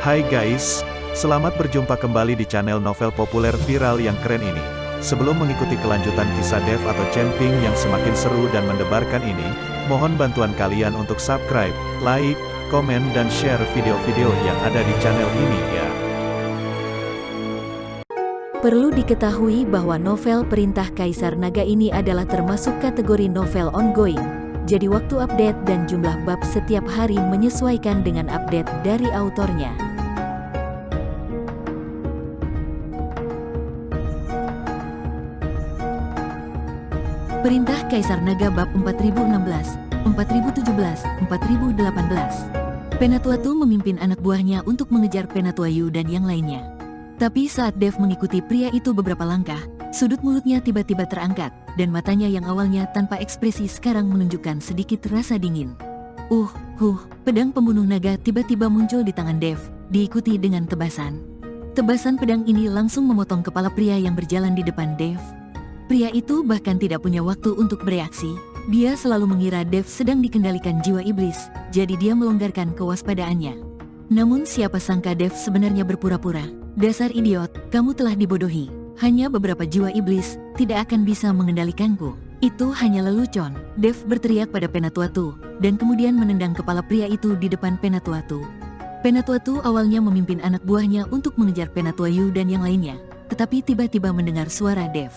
Hai guys, selamat berjumpa kembali di channel novel populer viral yang keren ini. Sebelum mengikuti kelanjutan kisah Dev atau Camping yang semakin seru dan mendebarkan ini, mohon bantuan kalian untuk subscribe, like, komen dan share video-video yang ada di channel ini ya. Perlu diketahui bahwa novel Perintah Kaisar Naga ini adalah termasuk kategori novel ongoing. Jadi waktu update dan jumlah bab setiap hari menyesuaikan dengan update dari autornya. Perintah Kaisar Naga bab 4016, 4017, 4018. Penatua Tu memimpin anak buahnya untuk mengejar Penatua Yu dan yang lainnya. Tapi saat Dev mengikuti pria itu beberapa langkah, sudut mulutnya tiba-tiba terangkat, dan matanya yang awalnya tanpa ekspresi sekarang menunjukkan sedikit rasa dingin. Pedang pembunuh naga tiba-tiba muncul di tangan Dev, diikuti dengan tebasan. Tebasan pedang ini langsung memotong kepala pria yang berjalan di depan Dev. Pria itu bahkan tidak punya waktu untuk bereaksi. Dia selalu mengira Dev sedang dikendalikan jiwa iblis, jadi dia melonggarkan kewaspadaannya. Namun siapa sangka Dev sebenarnya berpura-pura. Dasar idiot, kamu telah dibodohi. Hanya beberapa jiwa iblis tidak akan bisa mengendalikanku. Itu hanya lelucon. Dev berteriak pada Penatua Tu, dan kemudian menendang kepala pria itu di depan Penatua Tu. Penatua Tu awalnya memimpin anak buahnya untuk mengejar Penatua Yu dan yang lainnya, tetapi tiba-tiba mendengar suara Dev.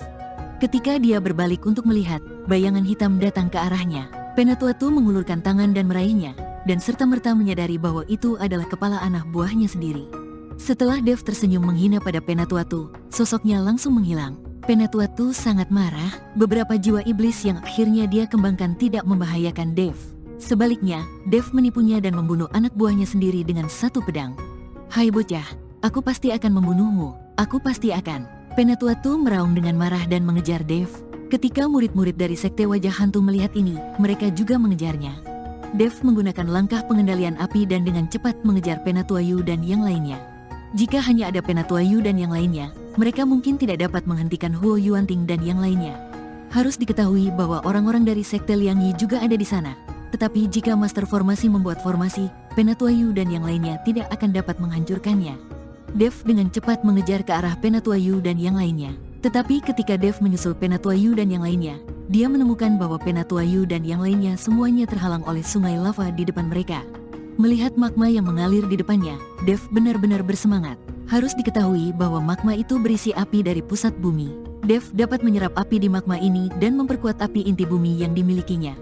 Ketika dia berbalik untuk melihat, bayangan hitam datang ke arahnya. Penatua Tu mengulurkan tangan dan meraihnya, dan serta-merta menyadari bahwa itu adalah kepala anak buahnya sendiri. Setelah Dev tersenyum menghina pada Penatua Tu, sosoknya langsung menghilang. Penatua Tu sangat marah, beberapa jiwa iblis yang akhirnya dia kembangkan tidak membahayakan Dev. Sebaliknya, Dev menipunya dan membunuh anak buahnya sendiri dengan satu pedang. Hai bocah, aku pasti akan membunuhmu, aku pasti akan. Penatua Tu meraung dengan marah dan mengejar Dev. Ketika murid-murid dari Sekte Wajah Hantu melihat ini, mereka juga mengejarnya. Dev menggunakan langkah pengendalian api dan dengan cepat mengejar Penatua Yu dan yang lainnya. Jika hanya ada Penatua Yu dan yang lainnya, mereka mungkin tidak dapat menghentikan Huo Yuanting dan yang lainnya. Harus diketahui bahwa orang-orang dari Sekte Liang Yi juga ada di sana. Tetapi jika Master Formasi membuat formasi, Penatua Yu dan yang lainnya tidak akan dapat menghancurkannya. Dev dengan cepat mengejar ke arah Penatua Yu dan yang lainnya. Tetapi ketika Dev menyusul Penatua Yu dan yang lainnya, dia menemukan bahwa Penatua Yu dan yang lainnya semuanya terhalang oleh sungai lava di depan mereka. Melihat magma yang mengalir di depannya, Dev benar-benar bersemangat. Harus diketahui bahwa magma itu berisi api dari pusat bumi. Dev dapat menyerap api di magma ini dan memperkuat api inti bumi yang dimilikinya.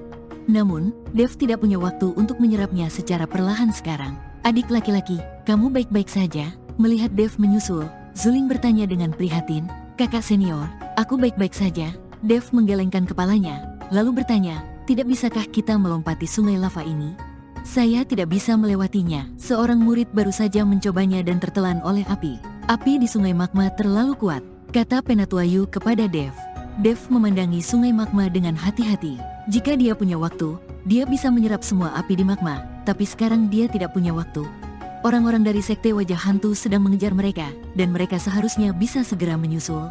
Namun, Dev tidak punya waktu untuk menyerapnya secara perlahan sekarang. Adik laki-laki, kamu baik-baik saja? Melihat Dev menyusul, Zuling bertanya dengan prihatin, kakak senior, aku baik-baik saja. Dev menggelengkan kepalanya, lalu bertanya, tidak bisakah kita melompati sungai lava ini? Saya tidak bisa melewatinya. Seorang murid baru saja mencobanya dan tertelan oleh api. Api di sungai magma terlalu kuat, kata Penatua Yu kepada Dev. Dev memandangi sungai magma dengan hati-hati. Jika dia punya waktu, dia bisa menyerap semua api di magma, tapi sekarang dia tidak punya waktu. Orang-orang dari Sekte Wajah Hantu sedang mengejar mereka, dan mereka seharusnya bisa segera menyusul.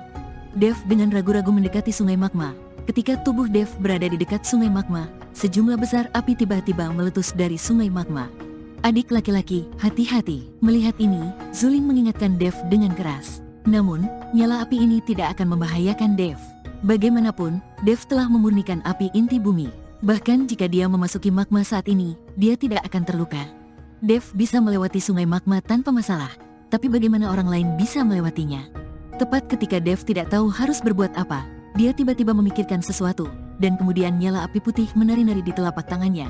Dev dengan ragu-ragu mendekati sungai magma. Ketika tubuh Dev berada di dekat sungai magma, sejumlah besar api tiba-tiba meletus dari sungai magma. Adik laki-laki, hati-hati. Melihat ini, Zuling mengingatkan Dev dengan keras. Namun, nyala api ini tidak akan membahayakan Dev. Bagaimanapun, Dev telah memurnikan api inti bumi. Bahkan jika dia memasuki magma saat ini, dia tidak akan terluka. Dev bisa melewati sungai magma tanpa masalah, tapi bagaimana orang lain bisa melewatinya? Tepat ketika Dev tidak tahu harus berbuat apa, dia tiba-tiba memikirkan sesuatu, dan kemudian nyala api putih menari-nari di telapak tangannya.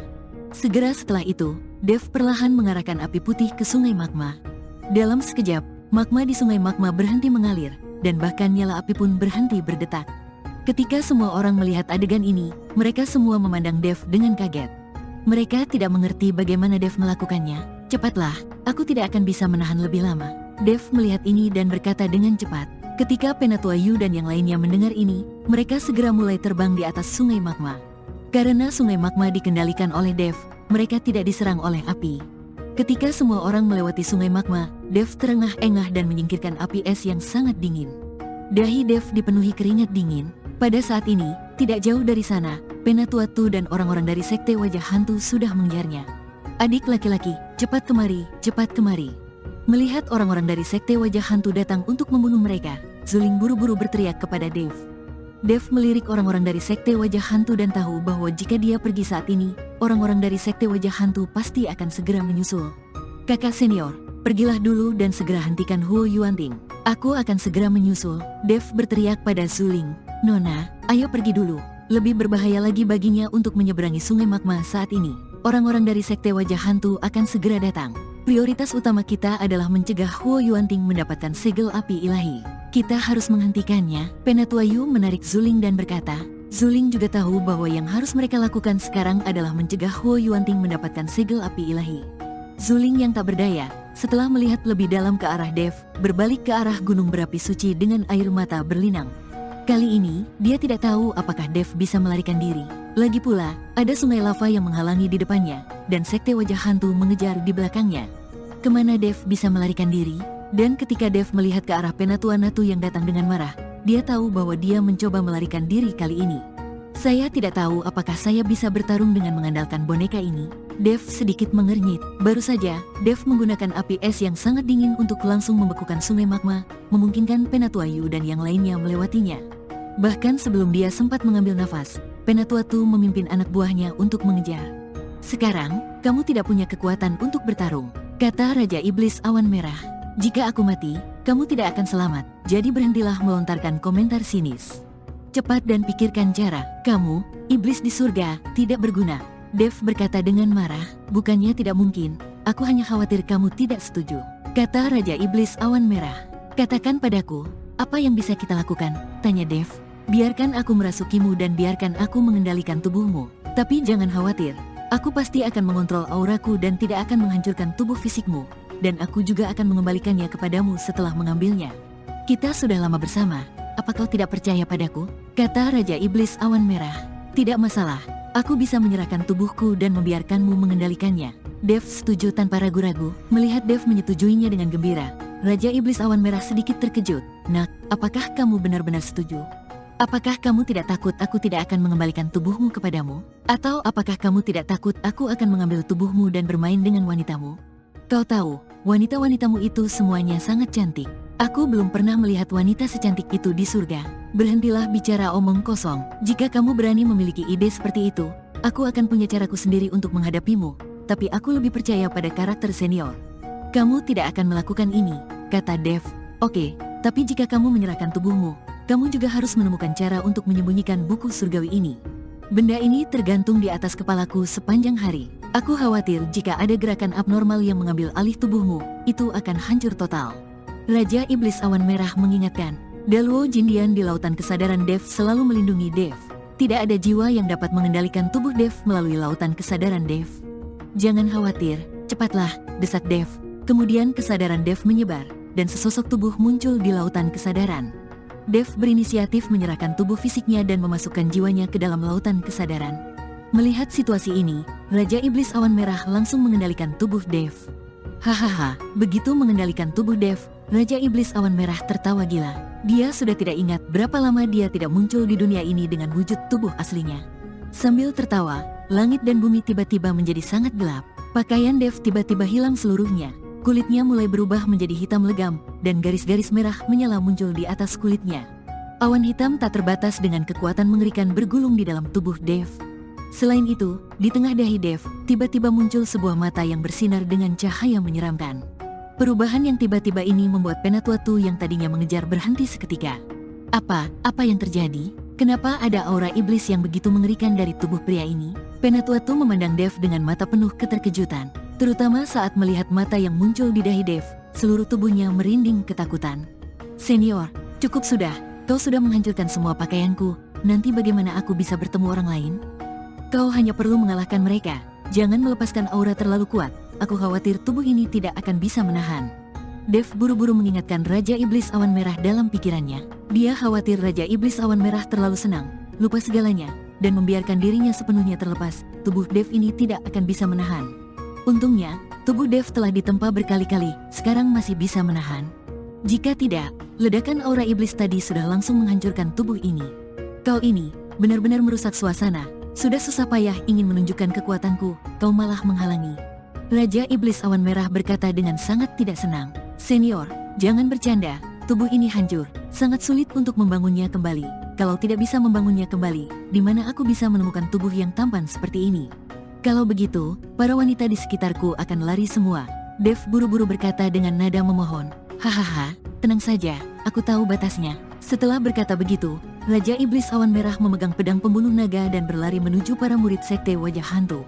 Segera setelah itu, Dev perlahan mengarahkan api putih ke sungai magma. Dalam sekejap, magma di sungai magma berhenti mengalir, dan bahkan nyala api pun berhenti berdetak. Ketika semua orang melihat adegan ini, mereka semua memandang Dev dengan kaget. Mereka tidak mengerti bagaimana Dev melakukannya. Cepatlah, aku tidak akan bisa menahan lebih lama. Dev melihat ini dan berkata dengan cepat. Ketika Penatua Yu dan yang lainnya mendengar ini, mereka segera mulai terbang di atas sungai magma. Karena sungai magma dikendalikan oleh Dev, mereka tidak diserang oleh api. Ketika semua orang melewati sungai magma, Dev terengah-engah dan menyingkirkan api es yang sangat dingin. Dahi Dev dipenuhi keringat dingin. Pada saat ini, tidak jauh dari sana, Penatua Tu dan orang-orang dari Sekte Wajah Hantu sudah mengejarnya. Adik laki-laki, cepat kemari, cepat kemari. Melihat orang-orang dari sekte wajah hantu datang untuk membunuh mereka, Zuling buru-buru berteriak kepada Dave. Dave melirik orang-orang dari sekte wajah hantu dan tahu bahwa jika dia pergi saat ini, orang-orang dari sekte wajah hantu pasti akan segera menyusul. Kakak senior, pergilah dulu dan segera hentikan Huo Yuanting. Aku akan segera menyusul, Dave berteriak pada Zuling. Nona, ayo pergi dulu. Lebih berbahaya lagi baginya untuk menyeberangi sungai magma saat ini. Orang-orang dari sekte wajah hantu akan segera datang. Prioritas utama kita adalah mencegah Huo Yuanting mendapatkan segel api ilahi. Kita harus menghentikannya. Penatua Yu menarik Zuling dan berkata, Zuling juga tahu bahwa yang harus mereka lakukan sekarang adalah mencegah Huo Yuanting mendapatkan segel api ilahi. Zuling yang tak berdaya, setelah melihat lebih dalam ke arah Dave, berbalik ke arah gunung berapi suci dengan air mata berlinang. Kali ini, dia tidak tahu apakah Dave bisa melarikan diri. Lagi pula, ada sungai lava yang menghalangi di depannya, dan sekte wajah hantu mengejar di belakangnya. Kemana Dave bisa melarikan diri? Dan ketika Dave melihat ke arah Penatua Natu yang datang dengan marah, dia tahu bahwa dia mencoba melarikan diri kali ini. Saya tidak tahu apakah saya bisa bertarung dengan mengandalkan boneka ini. Dave sedikit mengernyit. Baru saja, Dave menggunakan api es yang sangat dingin untuk langsung membekukan sungai magma, memungkinkan Penatua Yu dan yang lainnya melewatinya. Bahkan sebelum dia sempat mengambil nafas, Penatua Tu memimpin anak buahnya untuk mengejar. Sekarang, kamu tidak punya kekuatan untuk bertarung, kata Raja Iblis Awan Merah. Jika aku mati, kamu tidak akan selamat, jadi berhentilah melontarkan komentar sinis. Cepat dan pikirkan cara, kamu, iblis di surga, tidak berguna. Dave berkata dengan marah, bukannya tidak mungkin, aku hanya khawatir kamu tidak setuju, kata Raja Iblis Awan Merah. Katakan padaku, apa yang bisa kita lakukan, tanya Dave. Biarkan aku merasukimu dan biarkan aku mengendalikan tubuhmu. Tapi jangan khawatir, aku pasti akan mengontrol auraku dan tidak akan menghancurkan tubuh fisikmu. Dan aku juga akan mengembalikannya kepadamu setelah mengambilnya. Kita sudah lama bersama, apa kau tidak percaya padaku? Kata Raja Iblis Awan Merah. Tidak masalah, aku bisa menyerahkan tubuhku dan membiarkanmu mengendalikannya. Dave setuju tanpa ragu-ragu. Melihat Dave menyetujuinya dengan gembira, Raja Iblis Awan Merah sedikit terkejut. Nak, apakah kamu benar-benar setuju? Apakah kamu tidak takut aku tidak akan mengembalikan tubuhmu kepadamu? Atau apakah kamu tidak takut aku akan mengambil tubuhmu dan bermain dengan wanitamu? Kau tahu, wanita-wanitamu itu semuanya sangat cantik. Aku belum pernah melihat wanita secantik itu di surga. Berhentilah bicara omong kosong. Jika kamu berani memiliki ide seperti itu, aku akan punya caraku sendiri untuk menghadapimu. Tapi aku lebih percaya pada karakter senior. Kamu tidak akan melakukan ini, kata Dave. Oke, tapi jika kamu menyerahkan tubuhmu, kamu juga harus menemukan cara untuk menyembunyikan buku surgawi ini. Benda ini tergantung di atas kepalaku sepanjang hari. Aku khawatir jika ada gerakan abnormal yang mengambil alih tubuhmu, itu akan hancur total. Raja Iblis Awan Merah mengingatkan, Daluo Jindian di lautan kesadaran Dave selalu melindungi Dave. Tidak ada jiwa yang dapat mengendalikan tubuh Dave melalui lautan kesadaran Dave. Jangan khawatir, cepatlah, desak Dave. Kemudian kesadaran Dave menyebar, dan sesosok tubuh muncul di lautan kesadaran. Dave berinisiatif menyerahkan tubuh fisiknya dan memasukkan jiwanya ke dalam lautan kesadaran. Melihat situasi ini, Raja Iblis Awan Merah langsung mengendalikan tubuh Dave. Hahaha, begitu mengendalikan tubuh Dave, Raja Iblis Awan Merah tertawa gila. Dia sudah tidak ingat berapa lama dia tidak muncul di dunia ini dengan wujud tubuh aslinya. Sambil tertawa, langit dan bumi tiba-tiba menjadi sangat gelap. Pakaian Dave tiba-tiba hilang seluruhnya. Kulitnya mulai berubah menjadi hitam legam, dan garis-garis merah menyala muncul di atas kulitnya. Awan hitam tak terbatas dengan kekuatan mengerikan bergulung di dalam tubuh Dave. Selain itu, di tengah dahi Dave, tiba-tiba muncul sebuah mata yang bersinar dengan cahaya menyeramkan. Perubahan yang tiba-tiba ini membuat Penatua Tu yang tadinya mengejar berhenti seketika. Apa yang terjadi? Kenapa ada aura iblis yang begitu mengerikan dari tubuh pria ini? Penatua Tu memandang Dave dengan mata penuh keterkejutan. Terutama saat melihat mata yang muncul di dahi Dave, seluruh tubuhnya merinding ketakutan. Senior, cukup sudah, kau sudah menghancurkan semua pakaianku, nanti bagaimana aku bisa bertemu orang lain? Kau hanya perlu mengalahkan mereka, jangan melepaskan aura terlalu kuat, aku khawatir tubuh ini tidak akan bisa menahan. Dave buru-buru mengingatkan Raja Iblis Awan Merah dalam pikirannya. Dia khawatir Raja Iblis Awan Merah terlalu senang, lupa segalanya, dan membiarkan dirinya sepenuhnya terlepas, tubuh Dave ini tidak akan bisa menahan. Untungnya, tubuh Dave telah ditempa berkali-kali, sekarang masih bisa menahan. Jika tidak, ledakan aura iblis tadi sudah langsung menghancurkan tubuh ini. Kau ini, benar-benar merusak suasana, sudah susah payah ingin menunjukkan kekuatanku, kau malah menghalangi. Raja Iblis Awan Merah berkata dengan sangat tidak senang. Senior, jangan bercanda, tubuh ini hancur, sangat sulit untuk membangunnya kembali. Kalau tidak bisa membangunnya kembali, di mana aku bisa menemukan tubuh yang tampan seperti ini? Kalau begitu, para wanita di sekitarku akan lari semua. Dev buru-buru berkata dengan nada memohon. Hahaha, tenang saja, aku tahu batasnya. Setelah berkata begitu, Raja Iblis Awan Merah memegang pedang pembunuh naga dan berlari menuju para murid sekte wajah hantu.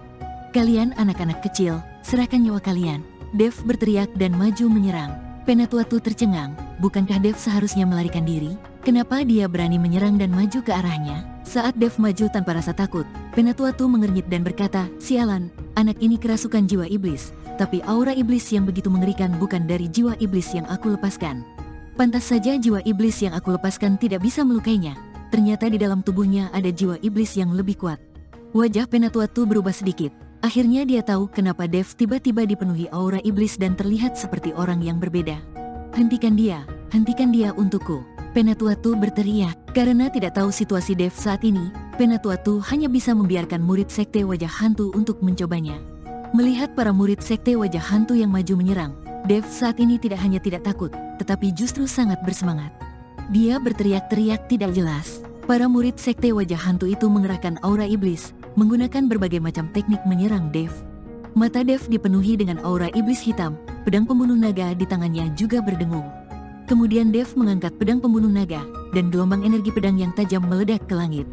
Kalian anak-anak kecil, serahkan nyawa kalian. Dev berteriak dan maju menyerang. Penatua-tu tercengang, bukankah Dev seharusnya melarikan diri? Kenapa dia berani menyerang dan maju ke arahnya? Saat Dev maju tanpa rasa takut, Penatua-tu mengernyit dan berkata, sialan, anak ini kerasukan jiwa iblis. Tapi aura iblis yang begitu mengerikan bukan dari jiwa iblis yang aku lepaskan. Pantas saja jiwa iblis yang aku lepaskan tidak bisa melukainya. Ternyata di dalam tubuhnya ada jiwa iblis yang lebih kuat. Wajah Penatua-tu berubah sedikit. Akhirnya dia tahu kenapa Dev tiba-tiba dipenuhi aura iblis dan terlihat seperti orang yang berbeda. Hentikan dia untukku. Penatua-tu berteriak. Karena tidak tahu situasi Dev saat ini, Penatua-tu hanya bisa membiarkan murid sekte wajah hantu untuk mencobanya. Melihat para murid sekte wajah hantu yang maju menyerang, Dev saat ini tidak hanya tidak takut, tetapi justru sangat bersemangat. Dia berteriak-teriak tidak jelas. Para murid sekte wajah hantu itu mengerahkan aura iblis, menggunakan berbagai macam teknik menyerang Dev. Mata Dev dipenuhi dengan aura iblis hitam, pedang pembunuh naga di tangannya juga berdengung. Kemudian Dev mengangkat pedang pembunuh naga, dan gelombang energi pedang yang tajam meledak ke langit.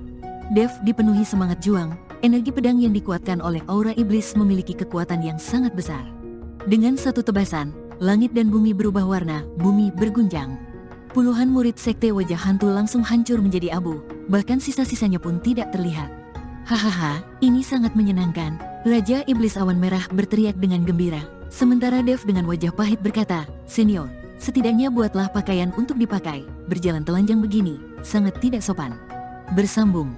Dev dipenuhi semangat juang, energi pedang yang dikuatkan oleh aura iblis memiliki kekuatan yang sangat besar. Dengan satu tebasan, langit dan bumi berubah warna, bumi bergunjang. Puluhan murid sekte wajah hantu langsung hancur menjadi abu, bahkan sisa-sisanya pun tidak terlihat. Hahaha, ini sangat menyenangkan. Raja Iblis Awan Merah berteriak dengan gembira. Sementara Dev dengan wajah pahit berkata, senior, setidaknya buatlah pakaian untuk dipakai. Berjalan telanjang begini, sangat tidak sopan. Bersambung.